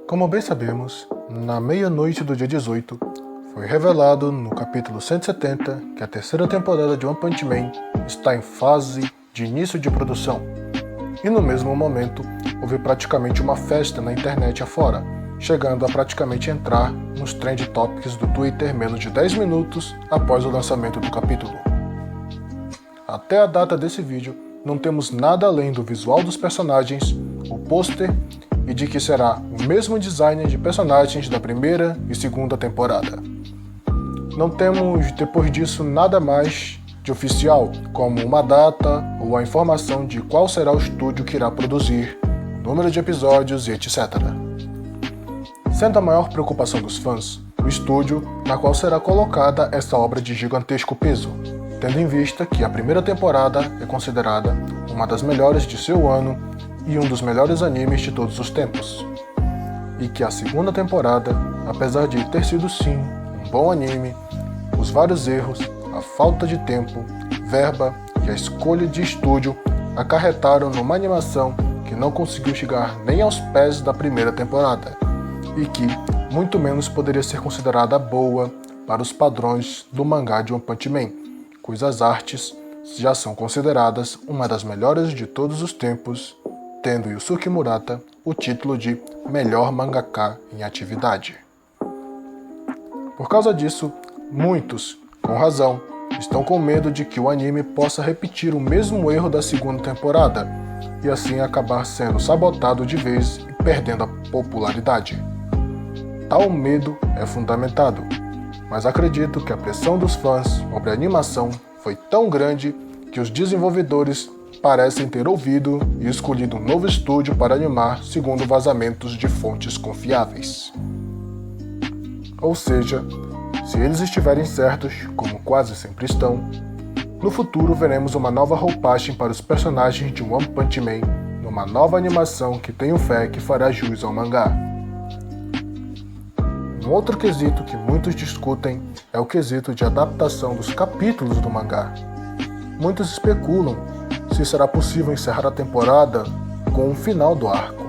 Como bem sabemos, na meia-noite do dia 18, foi revelado no capítulo 170 que a terceira temporada de One Punch Man está em fase de início de produção. E no mesmo momento, houve praticamente uma festa na internet afora, chegando a praticamente entrar nos Trend Topics do Twitter menos de 10 minutos após o lançamento do capítulo. Até a data desse vídeo, não temos nada além do visual dos personagens, o pôster e de que será o mesmo design de personagens da primeira e segunda temporada. Não temos, depois disso, nada mais de oficial, como uma data ou a informação de qual será o estúdio que irá produzir, número de episódios e etc. Sendo a maior preocupação dos fãs, o estúdio na qual será colocada essa obra de gigantesco peso, tendo em vista que a primeira temporada é considerada uma das melhores de seu ano e um dos melhores animes de todos os tempos. E que a segunda temporada, apesar de ter sido sim um bom anime, os vários erros, a falta de tempo, verba e a escolha de estúdio acarretaram numa animação que não conseguiu chegar nem aos pés da primeira temporada, e que muito menos poderia ser considerada boa para os padrões do mangá de One Punch Man, cujas artes já são consideradas uma das melhores de todos os tempos, tendo Yusuke Murata o título de melhor mangaka em atividade. Por causa disso, muitos, com razão, estão com medo de que o anime possa repetir o mesmo erro da segunda temporada e assim acabar sendo sabotado de vez e perdendo a popularidade. Tal medo é fundamentado, mas acredito que a pressão dos fãs sobre a animação foi tão grande que os desenvolvedores parecem ter ouvido e escolhido um novo estúdio para animar segundo vazamentos de fontes confiáveis. Ou seja, se eles estiverem certos, como quase sempre estão, no futuro veremos uma nova roupagem para os personagens de One Punch Man numa nova animação que tenho fé que fará jus ao mangá. Um outro quesito que muitos discutem é o quesito de adaptação dos capítulos do mangá. Muitos especulam se será possível encerrar a temporada com o final do arco,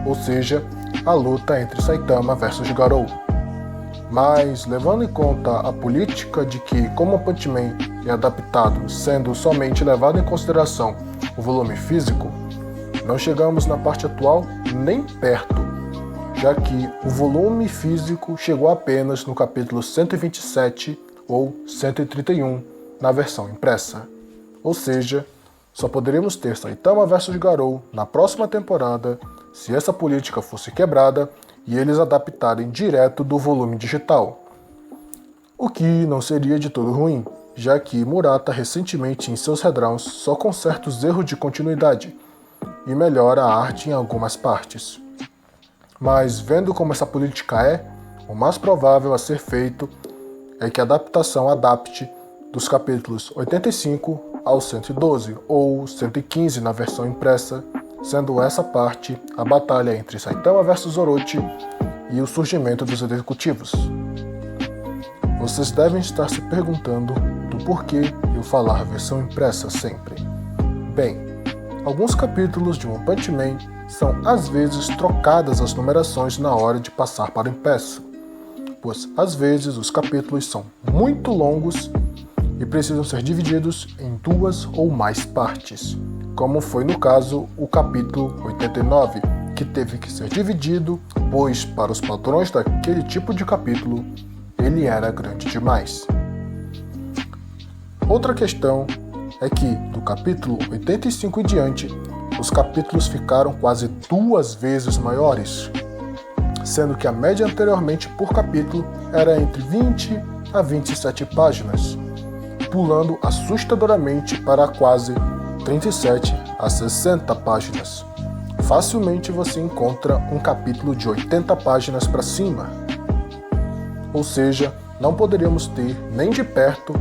ou seja, a luta entre Saitama versus Garou. Mas, levando em conta a política de que, como One Punch Man é adaptado sendo somente levado em consideração o volume físico, não chegamos na parte atual nem perto, já que o volume físico chegou apenas no capítulo 127 ou 131 na versão impressa. Ou seja, só poderíamos ter Saitama vs Garou na próxima temporada se essa política fosse quebrada e eles adaptarem direto do volume digital. O que não seria de todo ruim, já que Murata recentemente em seus redraws só conserta os erros de continuidade e melhora a arte em algumas partes. Mas vendo como essa política é, o mais provável a ser feito é que a adaptação adapte dos capítulos 85 ao 112 ou 115 na versão impressa, sendo essa parte a batalha entre Saitama vs Orochi e o surgimento dos executivos. Vocês devem estar se perguntando do porquê eu falar versão impressa sempre. Bem, alguns capítulos de One Punch Man são às vezes trocadas as numerações na hora de passar para o impresso, pois às vezes os capítulos são muito longos e precisam ser divididos em duas ou mais partes, como foi no caso o capítulo 89, que teve que ser dividido, pois para os padrões daquele tipo de capítulo, ele era grande demais. Outra questão é que, do capítulo 85 em diante, os capítulos ficaram quase 2 vezes maiores, sendo que a média anteriormente por capítulo era entre 20 a 27 páginas, pulando assustadoramente para quase 37 a 60 páginas. Facilmente você encontra um capítulo de 80 páginas para cima. Ou seja, não poderíamos ter nem de perto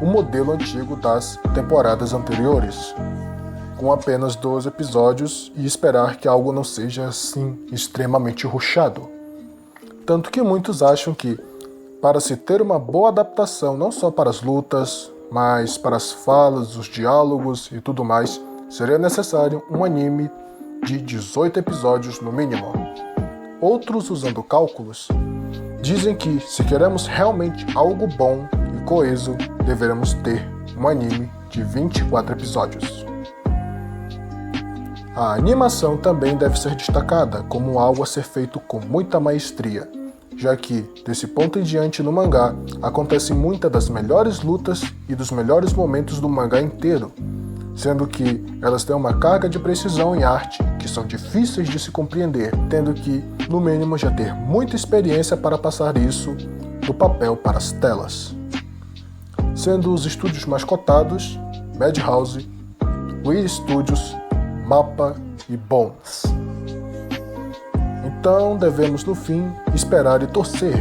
o modelo antigo das temporadas anteriores, com apenas 12 episódios e esperar que algo não seja assim extremamente rushado. Tanto que muitos acham que, para se ter uma boa adaptação não só para as lutas, mas para as falas, os diálogos e tudo mais, seria necessário um anime de 18 episódios no mínimo. outros usando cálculos, dizem que se queremos realmente algo bom e coeso, deveremos ter um anime de 24 episódios. A animação também deve ser destacada como algo a ser feito com muita maestria, já que, desse ponto em diante no mangá, acontecem muitas das melhores lutas e dos melhores momentos do mangá inteiro, sendo que elas têm uma carga de precisão em arte que são difíceis de se compreender, tendo que, no mínimo, já ter muita experiência para passar isso do papel para as telas. Sendo os estúdios mais cotados Madhouse, Wii Studios, Mappa e Bones. Então devemos no fim esperar e torcer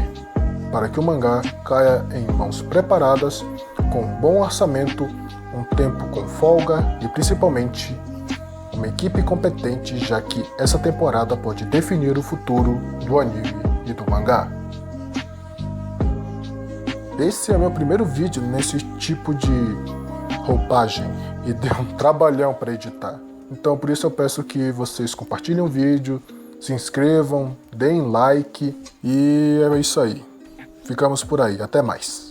para que o mangá caia em mãos preparadas, com um bom orçamento, um tempo com folga e principalmente uma equipe competente, já que essa temporada pode definir o futuro do anime e do mangá. Esse é meu primeiro vídeo nesse tipo de roupagem e deu um trabalhão para editar. Então por isso eu peço que vocês compartilhem o vídeo, se inscrevam, deem like e é isso aí. Ficamos por aí, até mais.